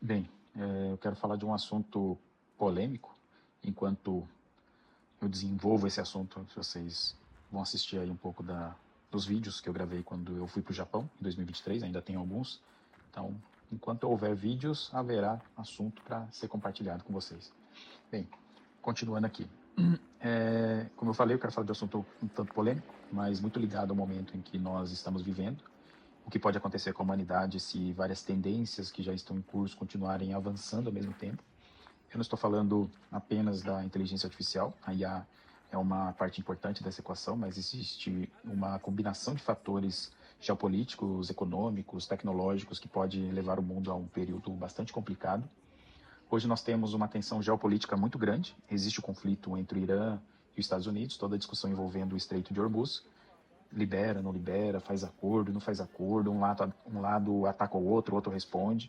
Bem, eu quero falar de um assunto polêmico. Enquanto eu desenvolvo esse assunto, vocês vão assistir aí um pouco dos vídeos que eu gravei quando eu fui para o Japão, em 2023, ainda tem alguns. Então, enquanto houver vídeos, haverá assunto para ser compartilhado com vocês. Bem, continuando aqui. Como eu falei, eu quero falar de um assunto um tanto polêmico, mas muito ligado ao momento em que nós estamos vivendo. O que pode acontecer com a humanidade se várias tendências que já estão em curso continuarem avançando ao mesmo tempo. Eu não estou falando apenas da inteligência artificial, a IA é uma parte importante dessa equação, mas existe uma combinação de fatores geopolíticos, econômicos, tecnológicos que pode levar o mundo a um período bastante complicado. Hoje nós temos uma tensão geopolítica muito grande, existe o conflito entre o Irã e os Estados Unidos, toda a discussão envolvendo o Estreito de Hormuz, libera, não libera, faz acordo, não faz acordo, um lado ataca o outro responde.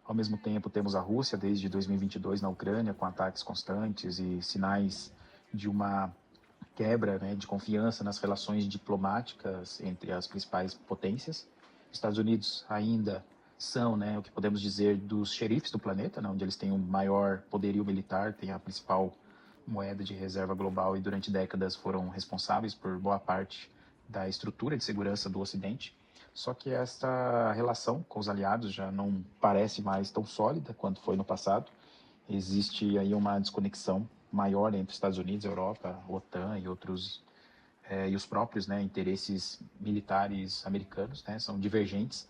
Ao mesmo tempo, temos a Rússia desde 2022 na Ucrânia, com ataques constantes e sinais de uma quebra, né, de confiança nas relações diplomáticas entre as principais potências. Os Estados Unidos ainda são, né, o que podemos dizer dos xerifes do planeta, né, onde eles têm o maior poderio militar, têm a principal moeda de reserva global e durante décadas foram responsáveis por boa parte da estrutura de segurança do Ocidente. Só que essa relação com os aliados já não parece mais tão sólida quanto foi no passado. Existe aí uma desconexão maior entre Estados Unidos, Europa, OTAN e outros e os próprios, né, interesses militares americanos, né, são divergentes.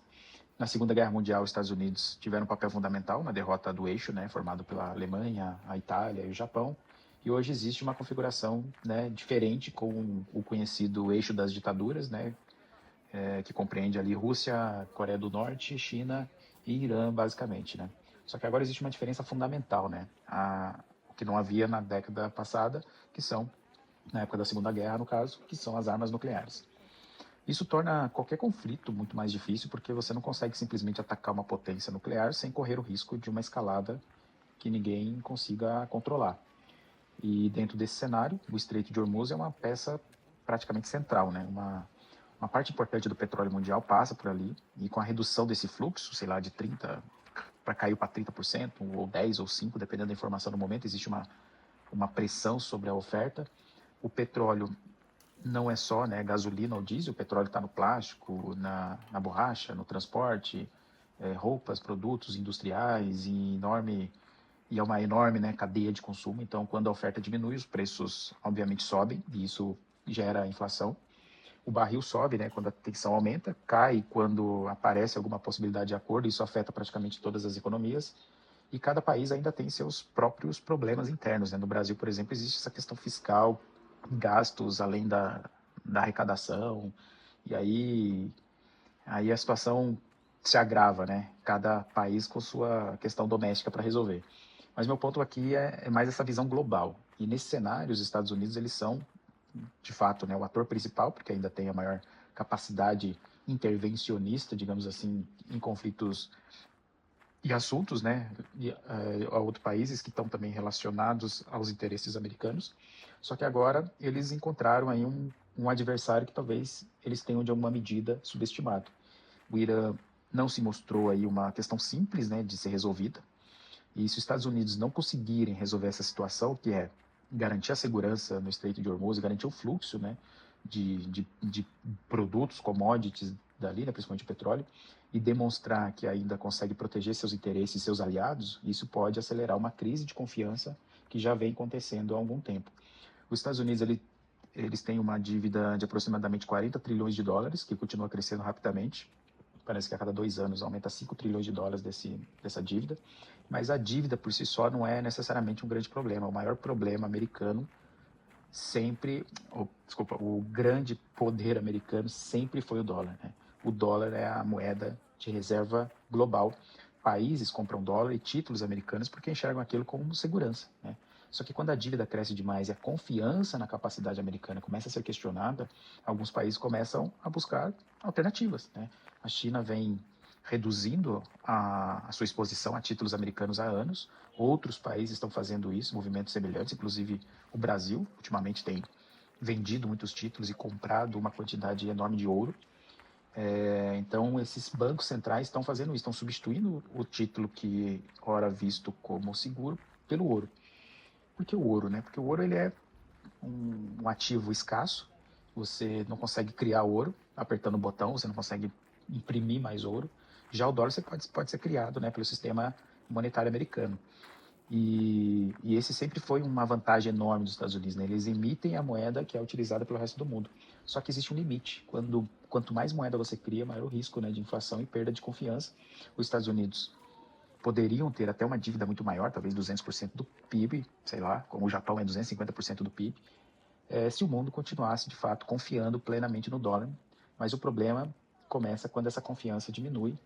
Na Segunda Guerra Mundial, os Estados Unidos tiveram um papel fundamental na derrota do eixo, né, formado pela Alemanha, a Itália e o Japão. E hoje existe uma configuração, né, diferente com o conhecido eixo das ditaduras, né, que compreende ali Rússia, Coreia do Norte, China e Irã, basicamente, né? Só que agora existe uma diferença fundamental, né? O que não havia na década passada, que são, na época da Segunda Guerra, no caso, que são as armas nucleares. Isso torna qualquer conflito muito mais difícil, porque você não consegue simplesmente atacar uma potência nuclear sem correr o risco de uma escalada que ninguém consiga controlar. E dentro desse cenário, o Estreito de Hormuz é uma peça praticamente central, né? Uma parte importante do petróleo mundial passa por ali, e com a redução desse fluxo, sei lá, de 30% para caiu para 30%, ou 10% ou 5%, dependendo da informação no momento, existe uma pressão sobre a oferta. O petróleo não é só, né, gasolina ou diesel, o petróleo está no plástico, na borracha, no transporte, roupas, produtos industriais e é uma enorme, né, cadeia de consumo. Então, quando a oferta diminui, os preços obviamente sobem e isso gera inflação. O barril sobe, né, quando a tensão aumenta, cai quando aparece alguma possibilidade de acordo, isso afeta praticamente todas as economias. E cada país ainda tem seus próprios problemas internos, né? No Brasil, por exemplo, existe essa questão fiscal, gastos além da arrecadação, e aí a situação se agrava, né? Cada país com sua questão doméstica para resolver. Mas meu ponto aqui é mais essa visão global. E nesse cenário, os Estados Unidos eles são, de fato, né, o ator principal, porque ainda tem a maior capacidade intervencionista, digamos assim, em conflitos e assuntos, né, a outros países que estão também relacionados aos interesses americanos. Só que agora eles encontraram aí um adversário que talvez eles tenham de alguma medida subestimado. O Irã não se mostrou aí uma questão simples, né, de ser resolvida. E se os Estados Unidos não conseguirem resolver essa situação, que é garantir a segurança no Estreito de Hormuz, garantir o fluxo, né, de produtos, commodities dali, né, principalmente o petróleo, e demonstrar que ainda consegue proteger seus interesses e seus aliados, isso pode acelerar uma crise de confiança que já vem acontecendo há algum tempo. Os Estados Unidos eles têm uma dívida de aproximadamente 40 trilhões de dólares, que continua crescendo rapidamente. Parece que a cada 2 anos aumenta 5 trilhões de dólares dessa dívida. Mas a dívida por si só não é necessariamente um grande problema. O maior problema americano sempre, desculpa, o grande poder americano sempre foi o dólar, né? O dólar é a moeda de reserva global. Países compram dólar e títulos americanos porque enxergam aquilo como segurança, né? Só que quando a dívida cresce demais e a confiança na capacidade americana começa a ser questionada, alguns países começam a buscar alternativas, né? A China vem reduzindo a sua exposição a títulos americanos há anos. Outros países estão fazendo isso, movimentos semelhantes, inclusive o Brasil, ultimamente, tem vendido muitos títulos e comprado uma quantidade enorme de ouro. Então, esses bancos centrais estão fazendo isso, estão substituindo o título que ora visto como seguro pelo ouro. Por que o ouro, né? Porque o ouro ele é um ativo escasso, você não consegue criar ouro apertando o botão, você não consegue imprimir mais ouro. Já o dólar você pode ser criado, né, pelo sistema monetário americano. E esse sempre foi uma vantagem enorme dos Estados Unidos, né? Eles emitem a moeda que é utilizada pelo resto do mundo. Só que existe um limite. Quanto mais moeda você cria, maior o risco, né, de inflação e perda de confiança. Os Estados Unidos poderiam ter até uma dívida muito maior, talvez 200% do PIB, sei lá, como o Japão é 250% do PIB, se o mundo continuasse, de fato, confiando plenamente no dólar. Mas o problema começa quando essa confiança diminui,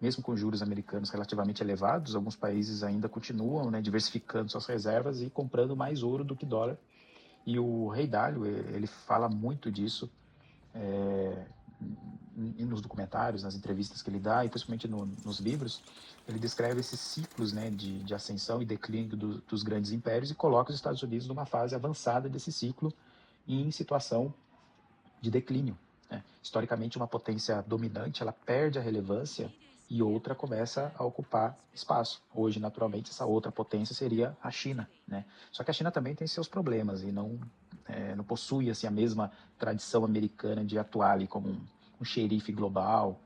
mesmo com juros americanos relativamente elevados, alguns países ainda continuam, né, diversificando suas reservas e comprando mais ouro do que dólar. E o Rei Dalio, ele fala muito disso nos documentários, nas entrevistas que ele dá, e principalmente nos livros. Ele descreve esses ciclos, né, de ascensão e declínio dos grandes impérios e coloca os Estados Unidos numa fase avançada desse ciclo, em situação de declínio, né? Historicamente, uma potência dominante ela perde a relevância e outra começa a ocupar espaço. Hoje, naturalmente, essa outra potência seria a China, né? Só que a China também tem seus problemas e não possui assim, a mesma tradição americana de atuar ali como um xerife global.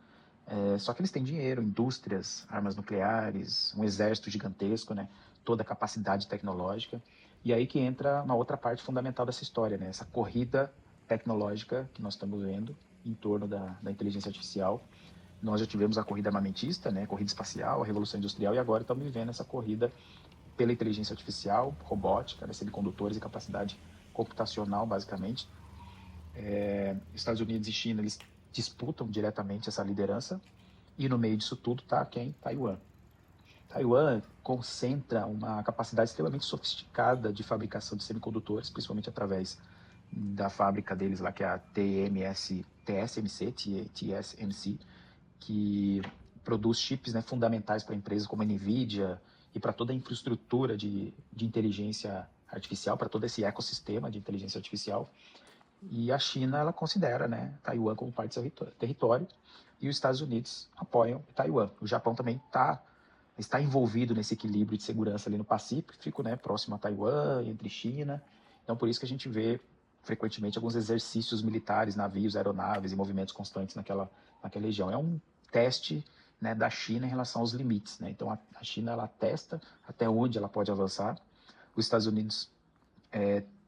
Só que eles têm dinheiro, indústrias, armas nucleares, um exército gigantesco, né? Toda a capacidade tecnológica. E aí que entra uma outra parte fundamental dessa história, né? Essa corrida tecnológica que nós estamos vendo em torno da inteligência artificial. Nós já tivemos a corrida armamentista, né? A corrida espacial, a revolução industrial, e agora estamos vivendo essa corrida pela inteligência artificial, robótica, né? Semicondutores e capacidade computacional, basicamente. Estados Unidos e China, eles disputam diretamente essa liderança, e no meio disso tudo está quem? Taiwan. Taiwan concentra uma capacidade extremamente sofisticada de fabricação de semicondutores, principalmente através da fábrica deles lá, que é a TSMC, que produz chips, né, fundamentais para empresas como a NVIDIA e para toda a infraestrutura de inteligência artificial, para todo esse ecossistema de inteligência artificial. E a China, ela considera, né, Taiwan como parte do seu território, e os Estados Unidos apoiam Taiwan. O Japão também está envolvido nesse equilíbrio de segurança ali no Pacífico, né, próximo a Taiwan, entre China. Então, por isso que a gente vê frequentemente alguns exercícios militares, navios, aeronaves e movimentos constantes naquela região. É um teste, né, da China em relação aos limites, né? Então, a China ela testa até onde ela pode avançar. Os Estados Unidos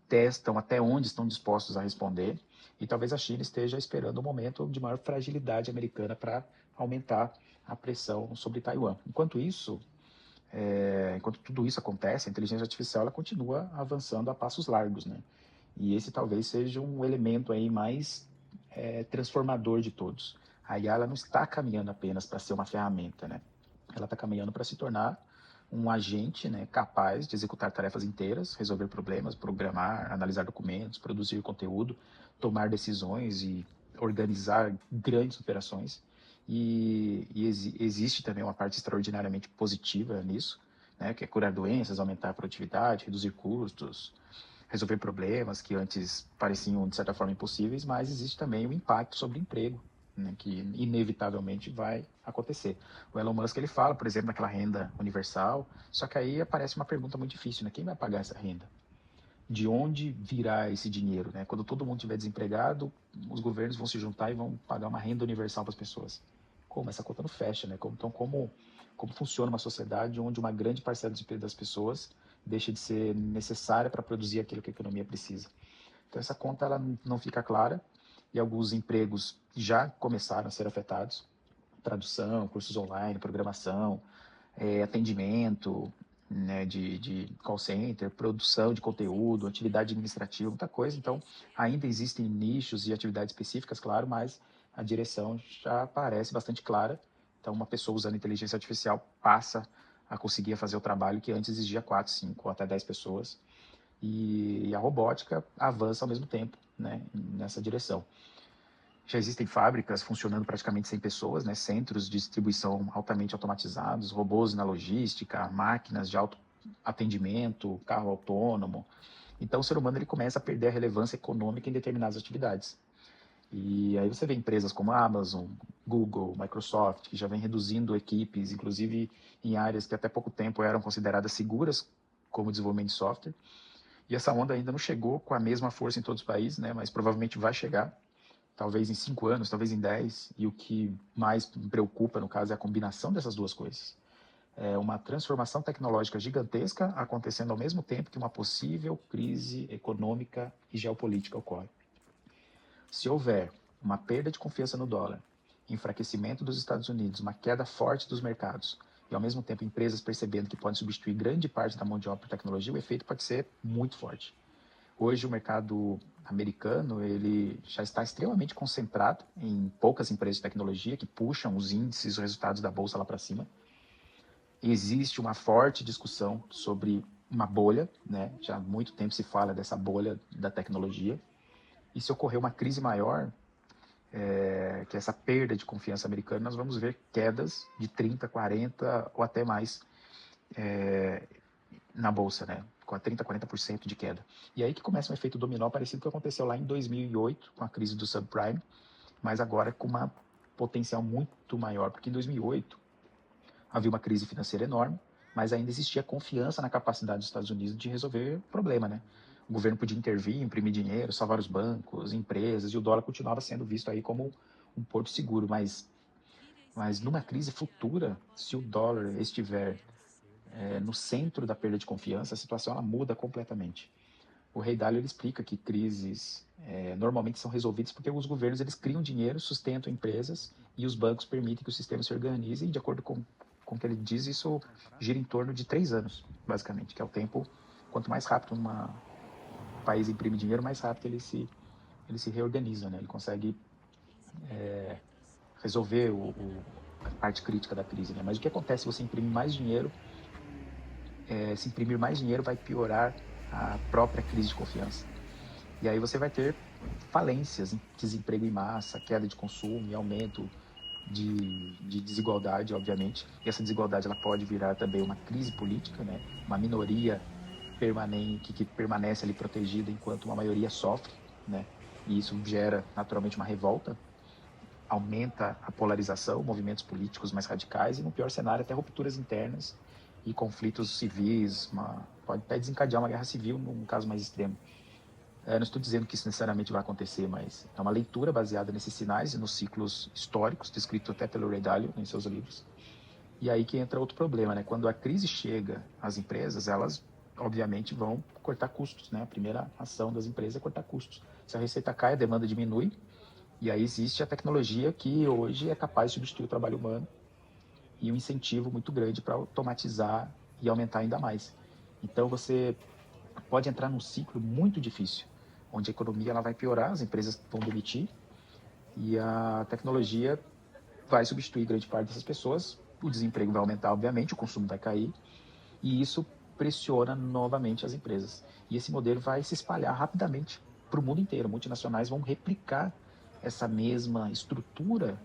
testam até onde estão dispostos a responder, e talvez a China esteja esperando um momento de maior fragilidade americana para aumentar a pressão sobre Taiwan. Enquanto tudo isso acontece, a inteligência artificial ela continua avançando a passos largos, né? E esse talvez seja um elemento aí mais transformador de todos. A IA ela não está caminhando apenas para ser uma ferramenta, né? Ela está caminhando para se tornar um agente, né, capaz de executar tarefas inteiras, resolver problemas, programar, analisar documentos, produzir conteúdo, tomar decisões e organizar grandes operações. Existe também uma parte extraordinariamente positiva nisso, né, que é curar doenças, aumentar a produtividade, reduzir custos, resolver problemas que antes pareciam, de certa forma, impossíveis, mas existe também o impacto sobre o emprego, né, que inevitavelmente vai acontecer. O Elon Musk ele fala, por exemplo, naquela renda universal, só que aí aparece uma pergunta muito difícil, né? Quem vai pagar essa renda? De onde virá esse dinheiro, né? Quando todo mundo estiver desempregado, os governos vão se juntar e vão pagar uma renda universal para as pessoas. Como? Essa conta não fecha, né? Então, como funciona uma sociedade onde uma grande parcela das pessoas deixa de ser necessária para produzir aquilo que a economia precisa? Então, essa conta ela não fica clara, e alguns empregos já começaram a ser afetados. Tradução, cursos online, programação, atendimento, né, de call center, produção de conteúdo, atividade administrativa, muita coisa. Então, ainda existem nichos e atividades específicas, claro, mas a direção já parece bastante clara. Então, uma pessoa usando inteligência artificial passa a conseguir fazer o trabalho que antes exigia 4, 5 ou até 10 pessoas. E a robótica avança ao mesmo tempo, né, nessa direção. Já existem fábricas funcionando praticamente sem pessoas, né? Centros de distribuição altamente automatizados, robôs na logística, máquinas de autoatendimento, carro autônomo. Então, o ser humano ele começa a perder a relevância econômica em determinadas atividades. E aí você vê empresas como a Amazon, Google, Microsoft, que já vem reduzindo equipes, inclusive em áreas que até pouco tempo eram consideradas seguras, como desenvolvimento de software. E essa onda ainda não chegou com a mesma força em todos os países, né? Mas provavelmente vai chegar, talvez em 5 anos, talvez em 10. E o que mais me preocupa, no caso, é a combinação dessas duas coisas. É uma transformação tecnológica gigantesca acontecendo ao mesmo tempo que uma possível crise econômica e geopolítica ocorre. Se houver uma perda de confiança no dólar, enfraquecimento dos Estados Unidos, uma queda forte dos mercados e, ao mesmo tempo, empresas percebendo que podem substituir grande parte da mão de obra por tecnologia, o efeito pode ser muito forte. Hoje, o mercado americano ele já está extremamente concentrado em poucas empresas de tecnologia que puxam os índices, os resultados da bolsa lá para cima. Existe uma forte discussão sobre uma bolha, né? Já há muito tempo se fala dessa bolha da tecnologia. E se ocorrer uma crise maior, que é essa perda de confiança americana, nós vamos ver quedas de 30, 40 ou até mais na bolsa, né? Com a 30, 40% de queda. E aí que começa um efeito dominó parecido com o que aconteceu lá em 2008, com a crise do subprime, mas agora com uma potencial muito maior, porque em 2008 havia uma crise financeira enorme, mas ainda existia confiança na capacidade dos Estados Unidos de resolver o problema, né? O governo podia intervir, imprimir dinheiro, salvar os bancos, empresas, e o dólar continuava sendo visto aí como um porto seguro, mas numa crise futura, se o dólar estiver no centro da perda de confiança, a situação ela muda completamente. O Rei Dalio ele explica que crises normalmente são resolvidas porque os governos eles criam dinheiro, sustentam empresas e os bancos permitem que o sistema se organize e, de acordo com o que ele diz, isso gira em torno de 3 anos, basicamente, que é o tempo, quanto mais rápido um país imprime dinheiro, mais rápido ele se reorganiza, né? Ele consegue resolver a parte crítica da crise, né? Mas o que acontece se você imprimir mais dinheiro? Se imprimir mais dinheiro vai piorar a própria crise de confiança. E aí você vai ter falências, desemprego em massa, queda de consumo e aumento de desigualdade, obviamente. E essa desigualdade ela pode virar também uma crise política, né? Uma minoria que permanece ali protegida enquanto uma maioria sofre, né? E isso gera naturalmente uma revolta, aumenta a polarização, movimentos políticos mais radicais e, no pior cenário, até rupturas internas e conflitos civis, pode até desencadear uma guerra civil num caso mais extremo. Não estou dizendo que isso necessariamente vai acontecer, mas é uma leitura baseada nesses sinais e nos ciclos históricos, descrito até pelo Ray Dalio em seus livros. E aí que entra outro problema, né? Quando a crise chega às empresas, elas obviamente vão cortar custos, né? A primeira ação das empresas é cortar custos. Se a receita cai, a demanda diminui, e aí existe a tecnologia que hoje é capaz de substituir o trabalho humano e um incentivo muito grande para automatizar e aumentar ainda mais. Então você pode entrar num ciclo muito difícil, onde a economia ela vai piorar, as empresas vão demitir e a tecnologia vai substituir grande parte dessas pessoas, o desemprego vai aumentar, obviamente, o consumo vai cair e isso pressiona novamente as empresas. E esse modelo vai se espalhar rapidamente para o mundo inteiro. Multinacionais vão replicar essa mesma estrutura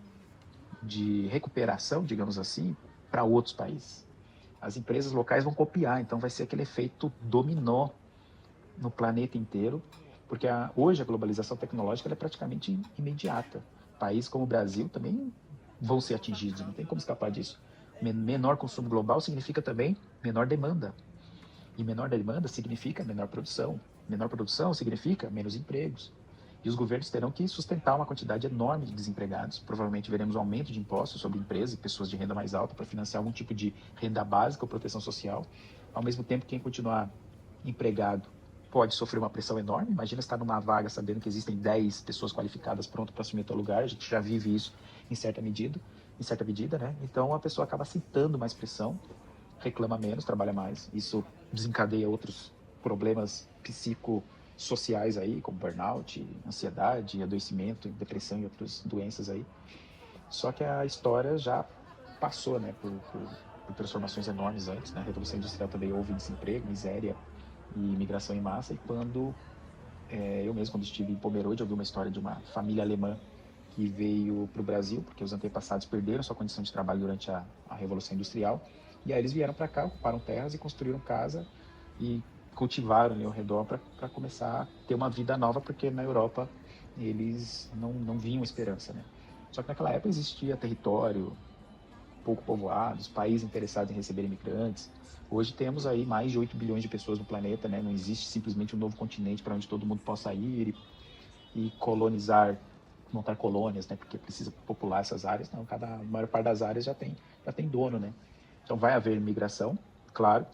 de recuperação, digamos assim, para outros países. As empresas locais vão copiar, então vai ser aquele efeito dominó no planeta inteiro, porque hoje a globalização tecnológica é praticamente imediata. Países como o Brasil também vão ser atingidos, não tem como escapar disso. Menor consumo global significa também menor demanda. E menor demanda significa menor produção. Menor produção significa menos empregos. E os governos terão que sustentar uma quantidade enorme de desempregados. Provavelmente veremos um aumento de impostos sobre empresas e pessoas de renda mais alta para financiar algum tipo de renda básica ou proteção social. Ao mesmo tempo, quem continuar empregado pode sofrer uma pressão enorme. Imagina estar numa vaga sabendo que existem 10 pessoas qualificadas prontas para assumir o teu lugar. A gente já vive isso em certa medida, né? Então a pessoa acaba aceitando mais pressão, reclama menos, trabalha mais. Isso desencadeia outros problemas psicossociais aí, como burnout, ansiedade, adoecimento, depressão e outras doenças aí. Só que a história já passou, né, por transformações enormes antes, né? A Revolução Industrial também houve desemprego, miséria e imigração em massa. E quando eu mesmo, quando estive em Pomerode, eu vi uma história de uma família alemã que veio para o Brasil, porque os antepassados perderam sua condição de trabalho durante a Revolução Industrial. E aí eles vieram para cá, ocuparam terras e construíram casa e cultivaram ali ao redor para começar a ter uma vida nova, porque na Europa eles não viam esperança, né? Só que naquela época existia território pouco povoados, países interessados em receber imigrantes. Hoje temos aí mais de 8 bilhões de pessoas no planeta, né? Não existe simplesmente um novo continente para onde todo mundo possa ir e colonizar, montar colônias, né? Porque precisa popular essas áreas. Não, a maior parte das áreas já tem dono, né? Então vai haver migração, claro,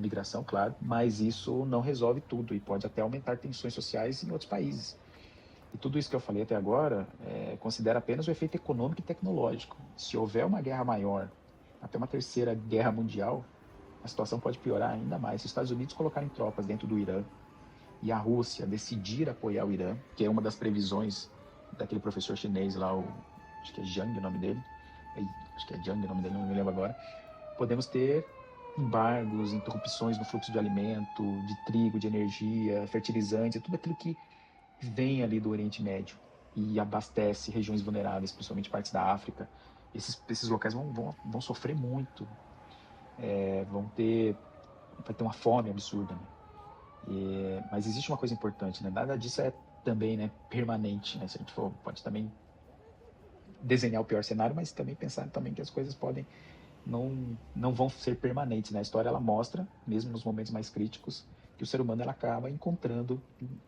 migração, claro, mas isso não resolve tudo e pode até aumentar tensões sociais em outros países. E tudo isso que eu falei até agora considera apenas o efeito econômico e tecnológico. Se houver uma guerra maior, até uma terceira guerra mundial, a situação pode piorar ainda mais. Se os Estados Unidos colocarem tropas dentro do Irã e a Rússia decidir apoiar o Irã, que é uma das previsões daquele professor chinês lá, acho que é Zhang o nome dele, acho que é Zhang o nome dele, não me lembro agora, podemos ter embargos, interrupções no fluxo de alimento, de trigo, de energia, fertilizantes, tudo aquilo que vem ali do Oriente Médio e abastece regiões vulneráveis, principalmente partes da África. Esses locais vão sofrer muito, vai ter uma fome absurda, né? Mas existe uma coisa importante, né? Nada disso é também, né, permanente, né? Se a gente for, pode também desenhar o pior cenário, mas também pensar também que as coisas podem não vão ser permanentes, né? A história ela mostra, mesmo nos momentos mais críticos, que o ser humano ela acaba encontrando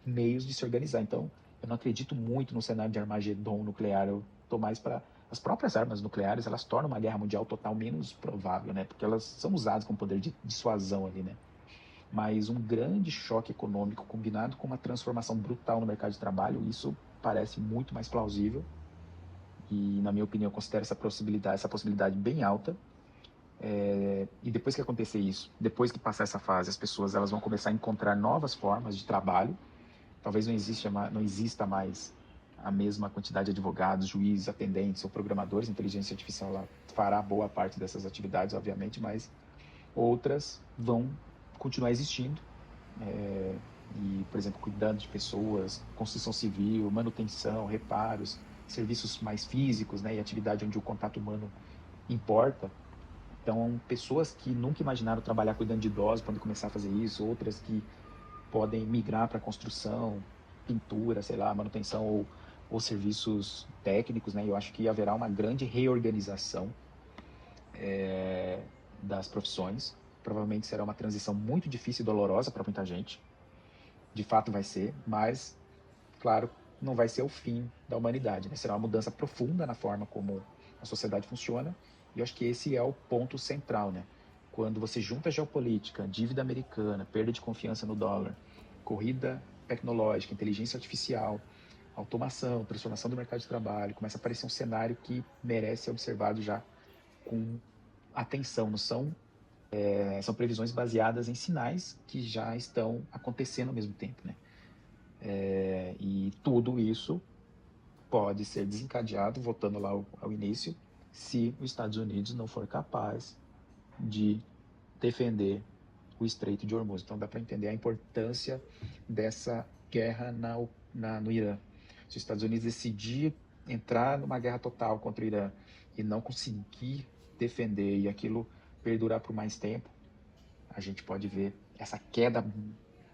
meios de se organizar. Então, eu não acredito muito no cenário de Armagedon nuclear. Eu estou mais para as próprias armas nucleares, elas tornam uma guerra mundial total menos provável, né? Porque elas são usadas com poder de dissuasão ali, né? Mas um grande choque econômico combinado com uma transformação brutal no mercado de trabalho, isso parece muito mais plausível. E, na minha opinião, eu considero essa possibilidade bem alta. E depois que acontecer isso, depois que passar essa fase, as pessoas elas vão começar a encontrar novas formas de trabalho. Talvez não exista mais a mesma quantidade de advogados, juízes, atendentes ou programadores. A inteligência artificial ela fará boa parte dessas atividades, obviamente, mas outras vão continuar existindo. E, por exemplo, cuidando de pessoas, construção civil, manutenção, reparos, serviços mais físicos, né, e atividade onde o contato humano importa. Então, pessoas que nunca imaginaram trabalhar cuidando de idosos podem começar a fazer isso, outras que podem migrar para construção, pintura, sei lá, manutenção ou serviços técnicos, né? Eu acho que haverá uma grande reorganização das profissões. Provavelmente será uma transição muito difícil e dolorosa para muita gente. De fato vai ser, mas, claro, não vai ser o fim da humanidade, né? Será uma mudança profunda na forma como a sociedade funciona. E eu acho que esse é o ponto central, né? Quando você junta geopolítica, dívida americana, perda de confiança no dólar, corrida tecnológica, inteligência artificial, automação, transformação do mercado de trabalho, começa a aparecer um cenário que merece ser observado já com atenção. Não são previsões baseadas em sinais que já estão acontecendo ao mesmo tempo, né? E tudo isso pode ser desencadeado, voltando lá ao início, se os Estados Unidos não for capaz de defender o Estreito de Hormuz. Então dá para entender a importância dessa guerra no Irã. Se os Estados Unidos decidir entrar numa guerra total contra o Irã e não conseguir defender e aquilo perdurar por mais tempo, a gente pode ver essa queda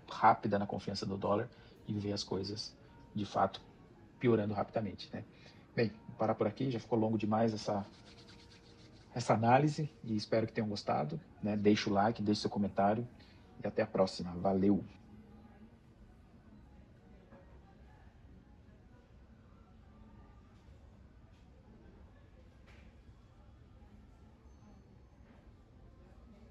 rápida na confiança do dólar e ver as coisas de fato piorando rapidamente, né? Bem, vou parar por aqui, já ficou longo demais essa análise e espero que tenham gostado, né? Deixe o like, deixe seu comentário e até a próxima. Valeu!